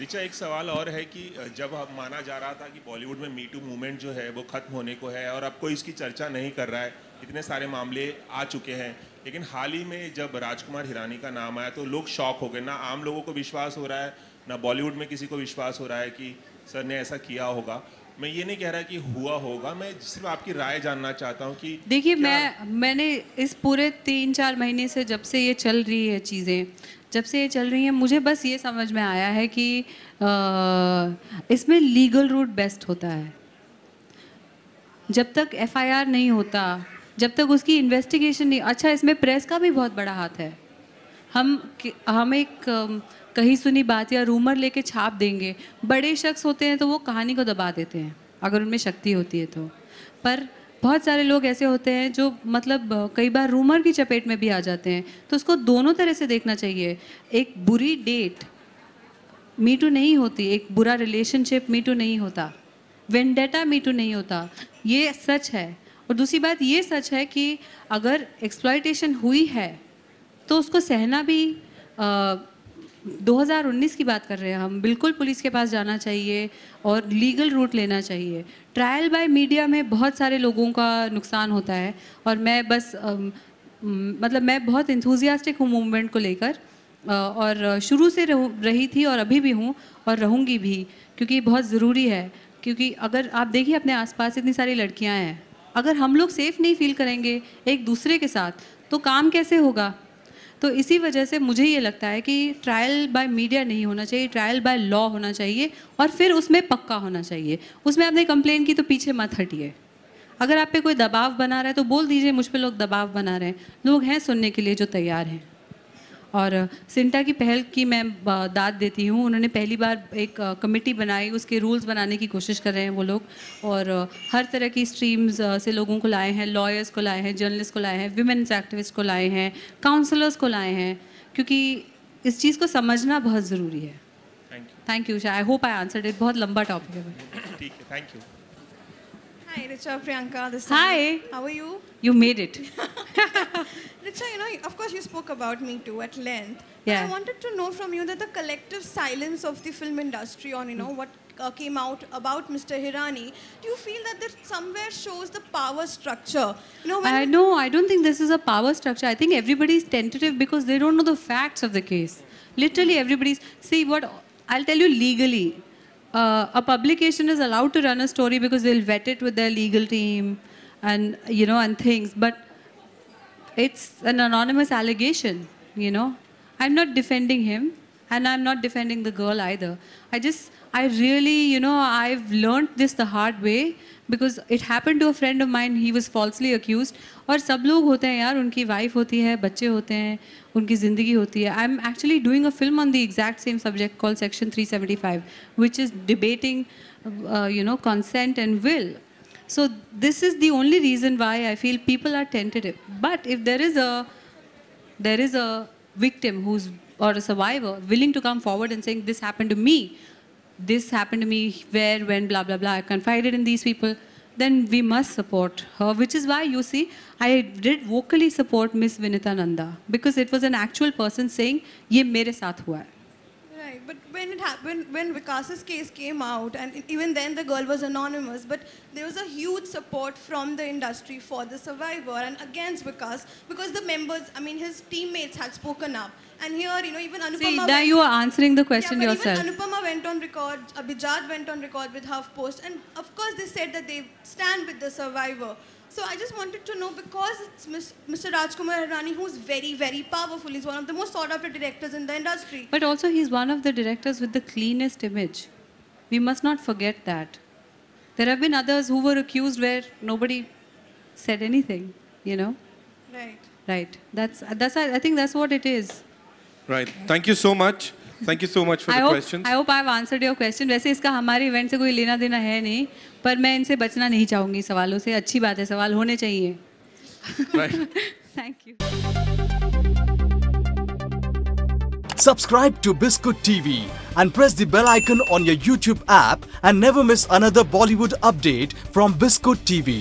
ऋचा, एक सवाल और है कि जब अब माना जा रहा था कि बॉलीवुड में मी टू मूवमेंट जो है वो खत्म होने को है और अब कोई इसकी चर्चा नहीं कर रहा है, इतने सारे मामले आ चुके हैं, लेकिन हाल ही में जब राजकुमार हिरानी का नाम आया तो लोग शॉक हो गए। ना आम लोगों को विश्वास हो रहा है, ना बॉलीवुड में किसी को विश्वास हो रहा है कि सर ने ऐसा किया होगा। मैं ये नहीं कह रहा कि हुआ होगा, मैं सिर्फ आपकी राय जानना चाहता हूँ कि देखिए, मैंने इस पूरे 3-4 महीने से, जब से ये चल रही है चीज़ें, जब से ये चल रही हैं, मुझे बस ये समझ में आया है कि इसमें लीगल रूट बेस्ट होता है। जब तक एफआईआर नहीं होता, जब तक उसकी इन्वेस्टिगेशन नहीं, अच्छा इसमें प्रेस का भी बहुत बड़ा हाथ है। हम एक कहीं सुनी बात या रूमर लेके छाप देंगे। बड़े शख्स होते हैं तो वो कहानी को दबा देते हैं अगर उनमें शक्ति होती है तो, पर बहुत सारे लोग ऐसे होते हैं जो मतलब कई बार रूमर की चपेट में भी आ जाते हैं। तो उसको दोनों तरह से देखना चाहिए। एक बुरी डेट मी टू नहीं होती, एक बुरा रिलेशनशिप मी टू नहीं होता, वेंडेटा मी टू नहीं होता, ये सच है। और दूसरी बात ये सच है कि अगर एक्सप्लॉयटेशन हुई है तो उसको सहना भी 2019 की बात कर रहे हैं हम, बिल्कुल पुलिस के पास जाना चाहिए और लीगल रूट लेना चाहिए। ट्रायल बाय मीडिया में बहुत सारे लोगों का नुकसान होता है और मैं बस मतलब मैं बहुत इंथुजियास्टिक हूँ मूवमेंट को लेकर और शुरू से रही थी और अभी भी हूँ और रहूँगी भी, क्योंकि बहुत ज़रूरी है। क्योंकि अगर आप देखिए अपने आसपास इतनी सारी लड़कियाँ हैं, अगर हम लोग सेफ़ नहीं फील करेंगे एक दूसरे के साथ तो काम कैसे होगा। तो इसी वजह से मुझे ये लगता है कि ट्रायल बाय मीडिया नहीं होना चाहिए, ट्रायल बाय लॉ होना चाहिए और फिर उसमें पक्का होना चाहिए। उसमें आपने कंप्लेन की तो पीछे मत हटिए। अगर आप पे कोई दबाव बना रहा है तो बोल दीजिए मुझ पे लोग दबाव बना रहे हैं, लोग हैं सुनने के लिए जो तैयार हैं। और सिंटा की पहल की मैं दाद देती हूँ। उन्होंने पहली बार एक कमेटी बनाई, उसके रूल्स बनाने की कोशिश कर रहे हैं वो लोग, और हर तरह की स्ट्रीम्स से लोगों को लाए हैं, लॉयर्स को लाए हैं, जर्नलिस्ट को लाए हैं, विमेंस एक्टिविस्ट को लाए हैं, काउंसलर्स को लाए हैं, क्योंकि इस चीज़ को समझना बहुत ज़रूरी है। Thank you. I hope I answered it. बहुत लंबा टॉपिक है। ठीक है, thank you. Hi, Richa, Priyanka. Hi. How are you? You made it. Richa, of course you spoke about Me Too at length. Yeah. I wanted to know from you that the collective silence of the film industry on, what came out about Mr. Hirani, do you feel that that somewhere shows the power structure? I don't think this is a power structure. I think everybody is tentative because they don't know the facts of the case. Literally everybody's, see what, I'll tell you legally. A publication is allowed to run a story because they'll vet it with their legal team and and things, but it's an anonymous allegation. I'm not defending him and I'm not defending the girl either. I really I've learned this the hard way because it happened to a friend of mine. He was falsely accused. और सब लोग होते हैं यार, उनकी wife होती है, बच्चे होते हैं, उनकी ज़िंदगी होती है. I'm actually doing a film on the exact same subject called Section 375, which is debating consent and will. So this is the only reason why I feel people are tentative. But if there is a victim who's, or a survivor willing to come forward and saying this happened to me, where, when, blah blah blah, I confided in these people, then we must support her. Which is why you see I did vocally support Miss Vinita Nanda, because it was an actual person saying ye mere saath hua hai. Right, but when it happened, when Vikas's case came out, and even then the girl was anonymous, but there was a huge support from the industry for the survivor and against Vikas, because the members, his teammates had spoken up. And here, even Anupama... See, now you are answering the question yourself. Even Anupama went on record, Abhijat went on record with HuffPost, and of course they said that they stand with the survivor. So I just wanted to know, because it's Mr. Rajkumar Hirani, who's very, very powerful. He's one of the most sought-after directors in the industry. But also he's one of the directors with the cleanest image. We must not forget that. There have been others who were accused where nobody said anything, Right. Right. I think that's what it is. Right. Thank you so much. Thank you so much for the questions. I hope I've answered your question. वैसे इसका हमारे event से कोई लेना देना है नहीं, पर मैं इनसे बचना नहीं चाहूँगी सवालों से. अच्छी बात है, सवाल होने चाहिए. Right. Thank you. Subscribe to Biscuit TV and press the bell icon on your YouTube app and never miss another Bollywood update from Biscuit TV.